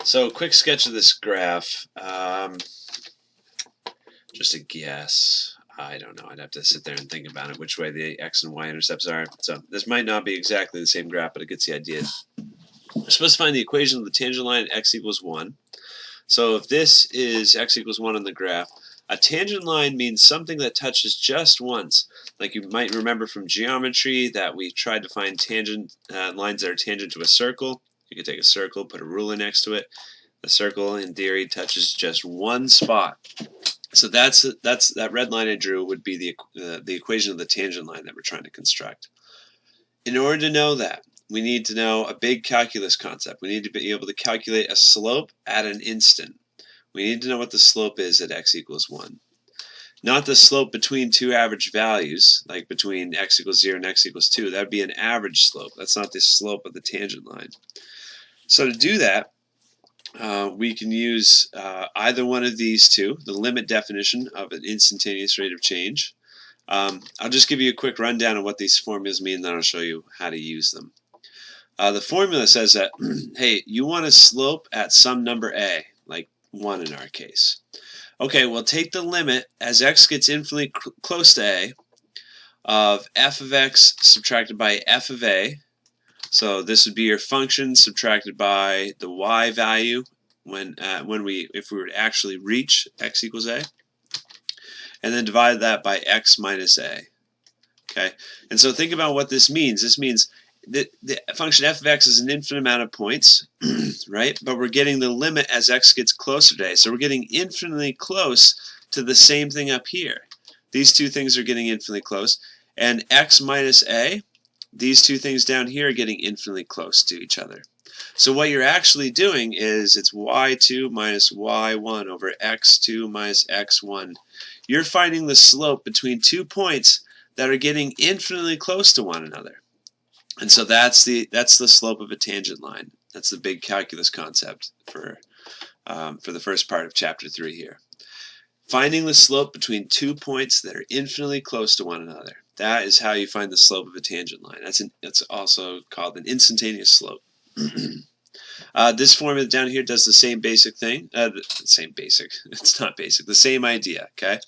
So, quick sketch of this graph. Just a guess. I don't know. I'd have to sit there and think about it, which way the x and y intercepts are. So this might not be exactly the same graph, but it gets the idea. We're supposed to find the equation of the tangent line at x equals 1. So if this is x equals 1 on the graph, a tangent line means something that touches just once. Like you might remember from geometry that we tried to find tangent lines that are tangent to a circle. You could take a circle, put a ruler next to it. The circle, in theory, touches just one spot. So that's that red line I drew would be the equation of the tangent line that we're trying to construct. In order to know that, we need to know a big calculus concept. We need to be able to calculate a slope at an instant. We need to know what the slope is at x equals 1. Not the slope between two average values, like between x equals 0 and x equals 2. That would be an average slope. That's not the slope of the tangent line. So to do that, we can use either one of these two, the limit definition of an instantaneous rate of change. I'll just give you a quick rundown of what these formulas mean, then I'll show you how to use them. The formula says that, hey, you want a slope at some number a, like 1 in our case. Okay, well, take the limit as x gets infinitely close to a of f of x subtracted by f of a. So this would be your function subtracted by the y value if we were to actually reach x equals a, and then divide that by x minus a. Okay, and so think about what this means. This means that the function f of x is an infinite amount of points, right? But we're getting the limit as x gets closer to a. So we're getting infinitely close to the same thing up here. These two things are getting infinitely close, and x minus a, these two things down here are getting infinitely close to each other. So what you're actually doing is it's y2 minus y1 over x2 minus x1. You're finding the slope between 2 points that are getting infinitely close to one another. And so that's the slope of a tangent line. That's the big calculus concept for the first part of chapter 3 here. Finding the slope between 2 points that are infinitely close to one another. That is how you find the slope of a tangent line. That's also called an instantaneous slope. This formula down here does the same basic thing. It's not basic. The same idea. Okay.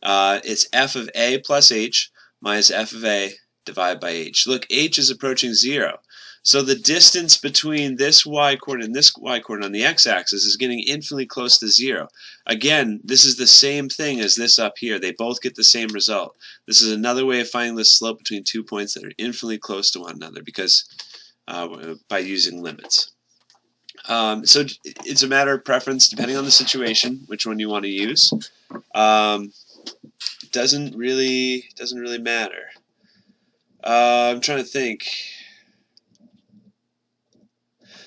It's f of a plus h minus f of a divided by h. Look, h is approaching 0. So the distance between this y-coordinate and this y-coordinate on the x-axis is getting infinitely close to 0. Again, this is the same thing as this up here. They both get the same result. This is another way of finding the slope between 2 points that are infinitely close to one another because by using limits. So it's a matter of preference depending on the situation, which one you want to use. Doesn't really matter. I'm trying to think.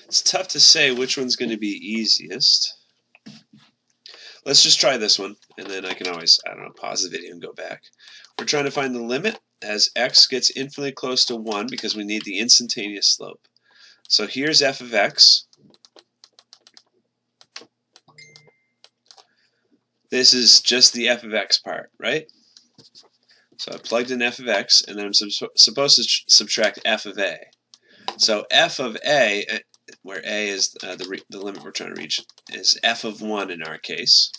It's tough to say which one's going to be easiest. Let's just try this one, and then I can always, pause the video and go back. We're trying to find the limit as x gets infinitely close to 1 because we need the instantaneous slope. So here's f of x. This is just the f of x part, right? So I plugged in f of x, and then I'm supposed to subtract f of a. So f of a, where a is the limit we're trying to reach, is f of 1 in our case.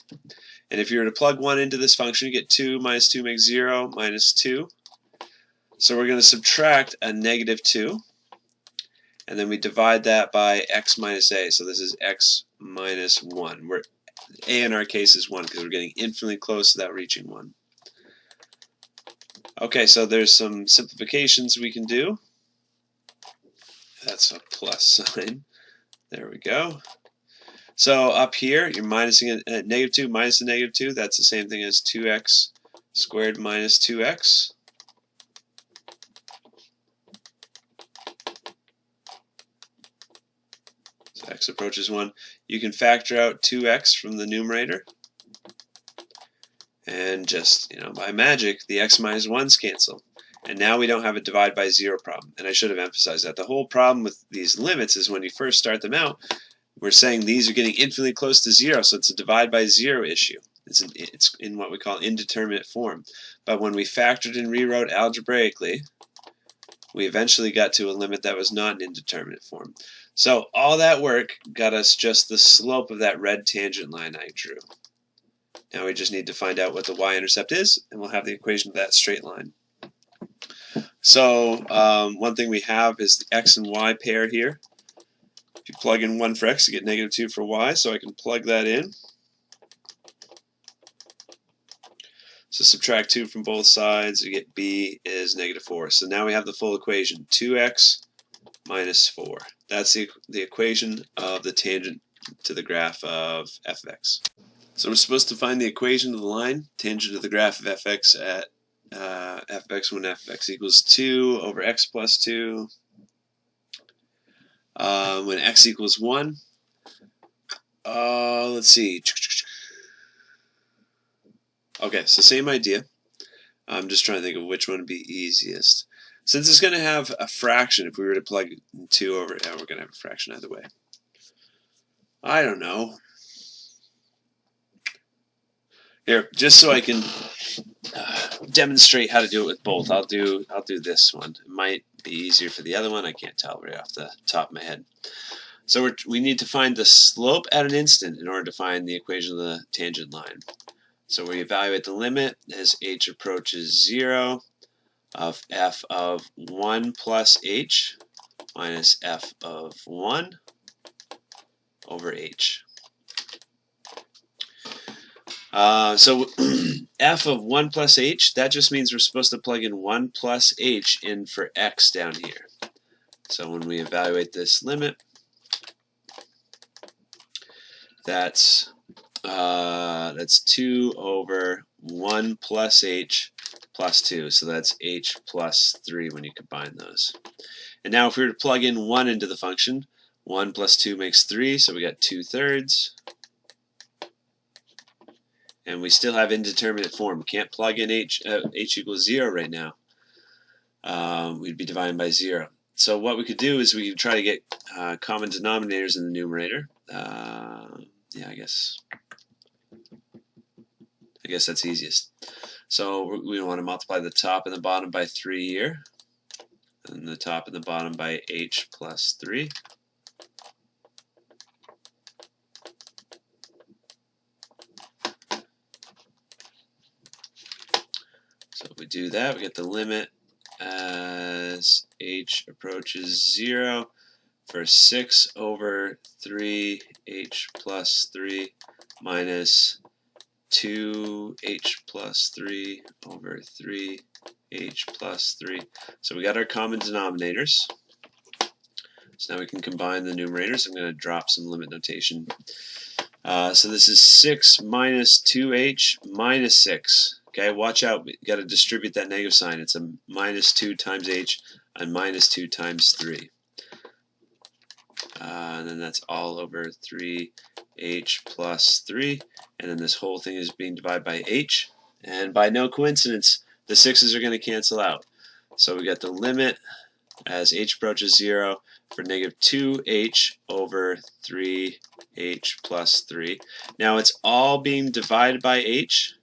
And if you were to plug 1 into this function, you get 2 minus 2 makes 0 minus 2. So we're going to subtract a negative 2. And then we divide that by x minus a. So this is x minus 1. Where a in our case is 1 because we're getting infinitely close without reaching 1. Okay, so there's some simplifications we can do. That's a plus sign. There we go. So up here, you're minusing a negative 2 minus a negative 2. That's the same thing as 2x squared minus 2x. So x approaches 1. You can factor out 2x from the numerator. And just, by magic, the x minus 1's cancel. And now we don't have a divide by 0 problem. And I should have emphasized that. The whole problem with these limits is when you first start them out, we're saying these are getting infinitely close to 0, so it's a divide by 0 issue. It's in what we call indeterminate form. But when we factored and rewrote algebraically, we eventually got to a limit that was not an indeterminate form. So all that work got us just the slope of that red tangent line I drew. Now we just need to find out what the y-intercept is, and we'll have the equation of that straight line. So one thing we have is the x and y pair here. If you plug in 1 for x, you get -2 for y, so I can plug that in. So subtract 2 from both sides, you get b is -4. So now we have the full equation, 2x minus 4. That's the equation of the tangent to the graph of f of x. So we're supposed to find the equation of the line, tangent to the graph of fx at f of x when f of x equals 2 over x plus 2. When x equals 1. Let's see. Okay, so same idea. I'm just trying to think of which one would be easiest. Since it's going to have a fraction, if we were to plug 2 over, yeah, we're going to have a fraction either way. I don't know. Here, just so I can demonstrate how to do it with both, I'll do this one. It might be easier for the other one. I can't tell right off the top of my head. So we need to find the slope at an instant in order to find the equation of the tangent line. So we evaluate the limit as h approaches 0 of f of 1 plus h minus f of 1 over h. So f of 1 plus h, that just means we're supposed to plug in 1 plus h in for x down here. So when we evaluate this limit, that's 2 over 1 plus h plus 2. So that's h plus 3 when you combine those. And now if we were to plug in 1 into the function, 1 plus 2 makes 3, so we got 2/3. And we still have indeterminate form. We can't plug in h equals 0 right now. We'd be dividing by 0. So what we could do is we could try to get common denominators in the numerator. Yeah, I guess that's easiest. So we want to multiply the top and the bottom by 3 here, and the top and the bottom by h plus 3. So if we do that, we get the limit as h approaches 0 for 6 over 3 h plus 3 minus 2h plus 3 over 3 h plus 3. So we got our common denominators. So now we can combine the numerators. I'm going to drop some limit notation. So this is 6 minus 2h minus 6. Okay, watch out. We got to distribute that negative sign. It's a minus 2 times h and minus 2 times 3. And then that's all over 3h plus 3. And then this whole thing is being divided by h. And by no coincidence, the 6's are going to cancel out. So we got the limit as h approaches 0 for -2h over 3h plus 3. Now it's all being divided by h.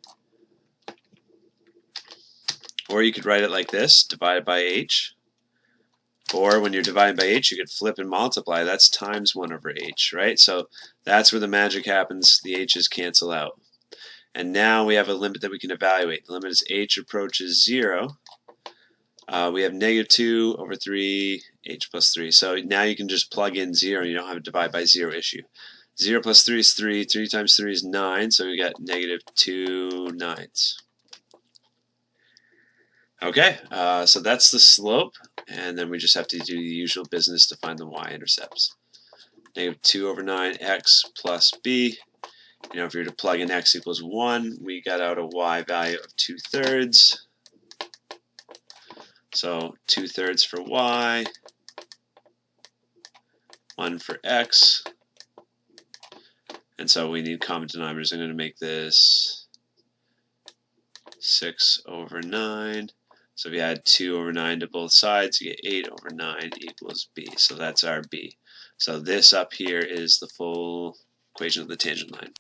Or you could write it like this, divided by h. Or when you're dividing by h, you could flip and multiply. That's times 1 over h, right? So that's where the magic happens. The h's cancel out. And now we have a limit that we can evaluate. The limit is h approaches 0. We have -2 over 3 h plus 3. So now you can just plug in 0. You don't have a divide by 0 issue. 0 plus 3 is 3. 3 times 3 is 9. So we got -2/9. Okay, so that's the slope, and then we just have to do the usual business to find the y-intercepts. -2 over 9x plus b. You know, if you were to plug in x equals 1, we got out a y value of 2/3. So 2/3 for y, 1 for x, and so we need common denominators. I'm going to make this 6 over 9. So if you add 2 over 9 to both sides, you get 8 over 9 equals b. So that's our b. So this up here is the full equation of the tangent line.